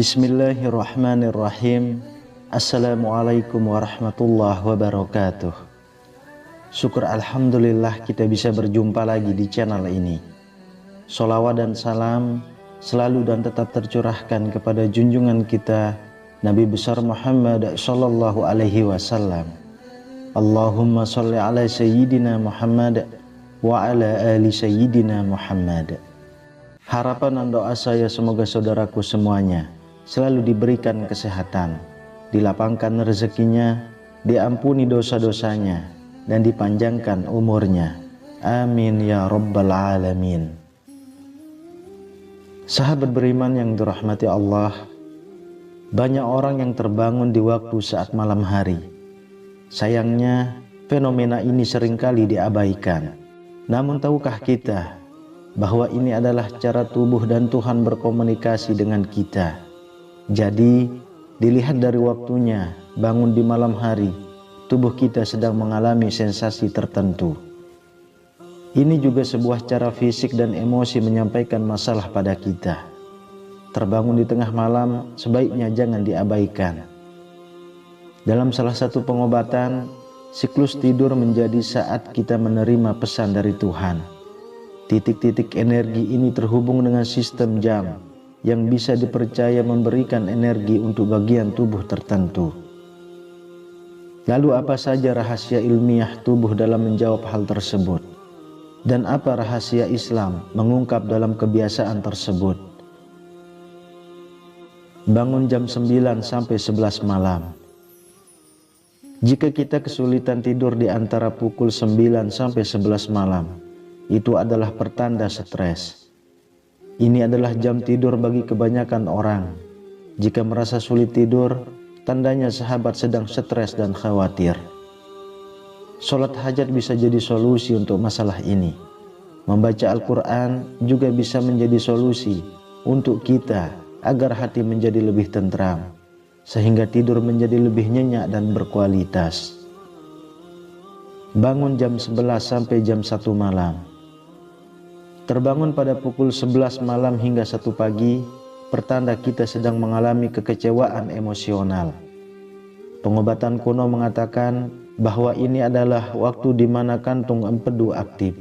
Bismillahirrahmanirrahim. Assalamualaikum warahmatullahi wabarakatuh. Syukur alhamdulillah kita bisa berjumpa lagi di channel ini. Sholawat dan salam selalu dan tetap tercurahkan kepada junjungan kita Nabi besar Muhammad sallallahu alaihi wasallam. Allahumma sholli ala sayyidina Muhammad wa ala ali sayyidina Muhammad. Harapan dan doa saya semoga saudaraku semuanya selalu diberikan kesehatan, dilapangkan rezekinya, diampuni dosa-dosanya, dan dipanjangkan umurnya. Amin ya rabbal alamin. Sahabat beriman yang dirahmati Allah, banyak orang yang terbangun di waktu saat malam hari. Sayangnya, fenomena ini seringkali diabaikan. Namun tahukah kita bahwa ini adalah cara tubuh dan Tuhan berkomunikasi dengan kita? Jadi, dilihat dari waktunya, bangun di malam hari, tubuh kita sedang mengalami sensasi tertentu. Ini juga sebuah cara fisik dan emosi menyampaikan masalah pada kita. Terbangun di tengah malam, sebaiknya jangan diabaikan. Dalam salah satu pengobatan, siklus tidur menjadi saat kita menerima pesan dari Tuhan. Titik-titik energi ini terhubung dengan sistem jam yang bisa dipercaya memberikan energi untuk bagian tubuh tertentu. Lalu apa saja rahasia ilmiah tubuh dalam menjawab hal tersebut? Dan apa rahasia Islam mengungkap dalam kebiasaan tersebut? Bangun jam 9 sampai 11 malam. Jika kita kesulitan tidur di antara pukul 9 sampai 11 malam, itu adalah pertanda stres. Ini adalah jam tidur bagi kebanyakan orang. Jika merasa sulit tidur, tandanya sahabat sedang stres dan khawatir. Sholat hajat bisa jadi solusi untuk masalah ini. Membaca Al-Quran juga bisa menjadi solusi untuk kita agar hati menjadi lebih tentram, sehingga tidur menjadi lebih nyenyak dan berkualitas. Bangun jam 11 sampai jam 1 malam. Terbangun pada pukul 11 malam hingga 1 pagi, pertanda kita sedang mengalami kekecewaan emosional. Pengobatan kuno mengatakan bahwa ini adalah waktu di mana kantung empedu aktif.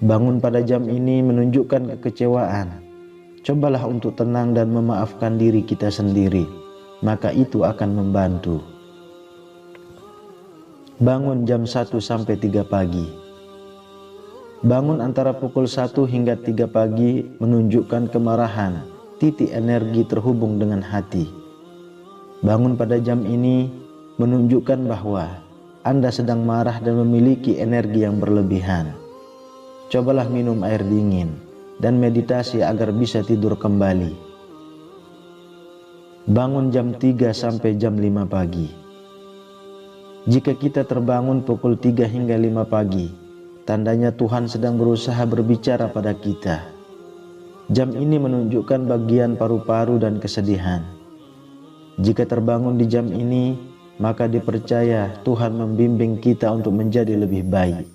Bangun pada jam ini menunjukkan kekecewaan. Cobalah untuk tenang dan memaafkan diri kita sendiri, maka itu akan membantu. Bangun jam 1 sampai 3 pagi. Bangun antara pukul 1 hingga 3 pagi menunjukkan kemarahan, titik energi terhubung dengan hati. Bangun pada jam ini menunjukkan bahwa Anda sedang marah dan memiliki energi yang berlebihan. Cobalah minum air dingin dan meditasi agar bisa tidur kembali. Bangun jam 3 sampai jam 5 pagi. Jika kita terbangun pukul 3 hingga 5 pagi, tandanya Tuhan sedang berusaha berbicara pada kita. Jam ini menunjukkan bagian paru-paru dan kesedihan. Jika terbangun di jam ini, maka dipercaya Tuhan membimbing kita untuk menjadi lebih baik.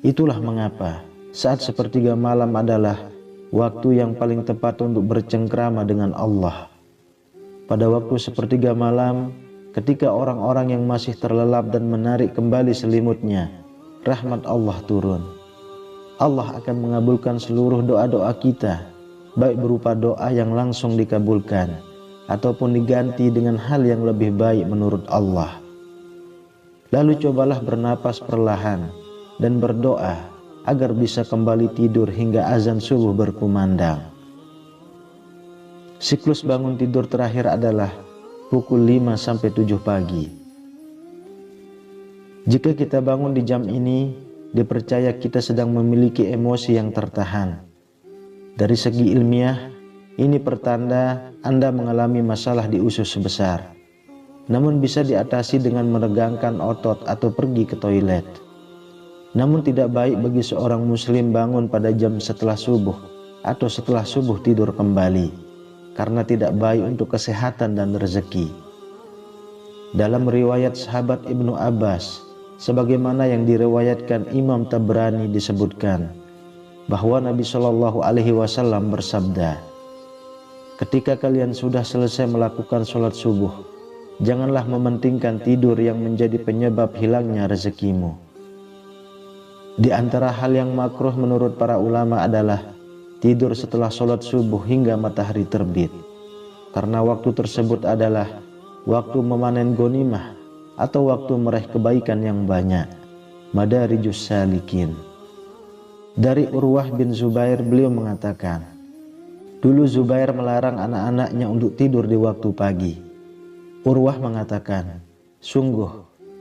Itulah mengapa saat sepertiga malam adalah waktu yang paling tepat untuk bercengkrama dengan Allah. Pada waktu sepertiga malam, ketika orang-orang yang masih terlelap dan menarik kembali selimutnya, rahmat Allah turun. Allah akan mengabulkan seluruh doa-doa kita, baik berupa doa yang langsung dikabulkan ataupun diganti dengan hal yang lebih baik menurut Allah. Lalu cobalah bernapas perlahan dan berdoa agar bisa kembali tidur hingga azan subuh berkumandang. Siklus bangun tidur terakhir adalah pukul 5 sampai 7 pagi. Jika kita bangun di jam ini, dipercaya kita sedang memiliki emosi yang tertahan. Dari segi ilmiah, ini pertanda Anda mengalami masalah di usus besar. Namun bisa diatasi dengan meregangkan otot atau pergi ke toilet. Namun tidak baik bagi seorang muslim bangun pada jam setelah subuh atau setelah subuh tidur kembali, karena tidak baik untuk kesehatan dan rezeki. Dalam riwayat sahabat Ibnu Abbas, sebagaimana yang diriwayatkan Imam Tabrani, disebutkan bahwa Nabi Shallallahu Alaihi Wasallam bersabda, ketika kalian sudah selesai melakukan sholat subuh, janganlah mementingkan tidur yang menjadi penyebab hilangnya rezekimu. Di antara hal yang makruh menurut para ulama adalah tidur setelah sholat subuh hingga matahari terbit, karena waktu tersebut adalah waktu memanen ghanimah atau waktu meraih kebaikan yang banyak. Madarijus Salikin. Dari Urwah bin Zubair, beliau mengatakan, dulu Zubair melarang anak-anaknya untuk tidur di waktu pagi. Urwah mengatakan, sungguh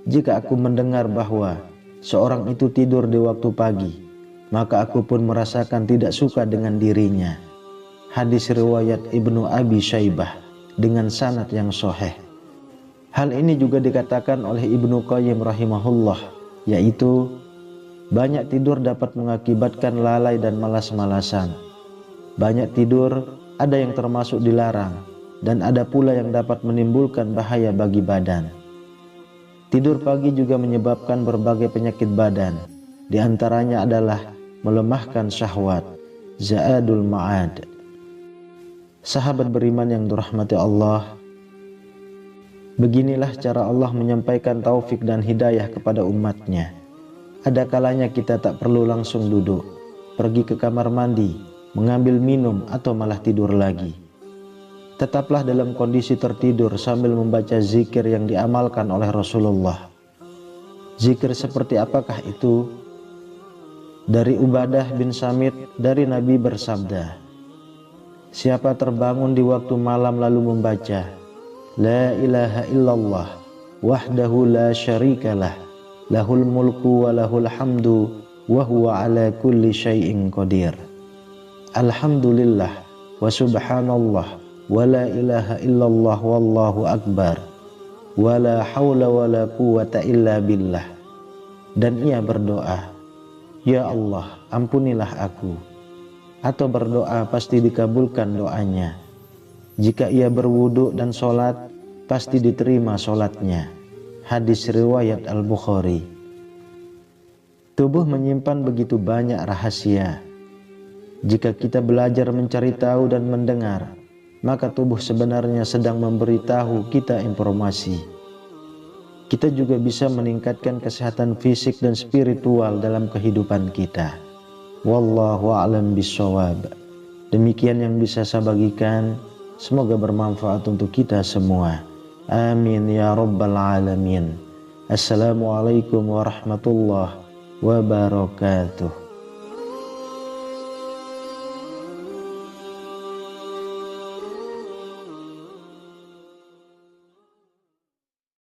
jika aku mendengar bahwa seorang itu tidur di waktu pagi, maka aku pun merasakan tidak suka dengan dirinya. Hadis riwayat Ibnu Abi Syaibah dengan sanad yang sahih. Hal ini juga dikatakan oleh Ibnu Qayyim rahimahullah, yaitu banyak tidur dapat mengakibatkan lalai dan malas-malasan. Banyak tidur ada yang termasuk dilarang, dan ada pula yang dapat menimbulkan bahaya bagi badan. Tidur pagi juga menyebabkan berbagai penyakit badan, di antaranya adalah melemahkan syahwat. Za'adul Ma'ad. Sahabat beriman yang dirahmati Allah, beginilah cara Allah menyampaikan taufik dan hidayah kepada umatnya. Ada kalanya kita tak perlu langsung duduk, pergi ke kamar mandi, mengambil minum, atau malah tidur lagi. Tetaplah dalam kondisi tertidur sambil membaca zikir yang diamalkan oleh Rasulullah. Zikir seperti apakah itu? Dari Ubadah bin Samit, dari Nabi bersabda, siapa terbangun di waktu malam lalu membaca La ilaha illallah wahdahu la syarikalah lahul mulku wa lahul hamdu wa huwa ala kulli syai'in qadir, alhamdulillah wa subhanallah wa la ilaha illallah wallahu akbar wa la hawla wa la quwata illa billah. Dan ia berdoa, ya Allah ampunilah aku, atau berdoa pasti dikabulkan doanya. Jika ia berwudu dan sholat, pasti diterima sholatnya. Hadis riwayat Al-Bukhari. Tubuh menyimpan begitu banyak rahasia. Jika kita belajar mencari tahu dan mendengar, maka tubuh sebenarnya sedang memberitahu kita informasi. Kita juga bisa meningkatkan kesehatan fisik dan spiritual dalam kehidupan kita. Wallahu a'lam bishawab. Demikian yang bisa saya bagikan. Semoga bermanfaat untuk kita semua. Amin ya rabbal alamin. Assalamualaikum warahmatullahi wabarakatuh.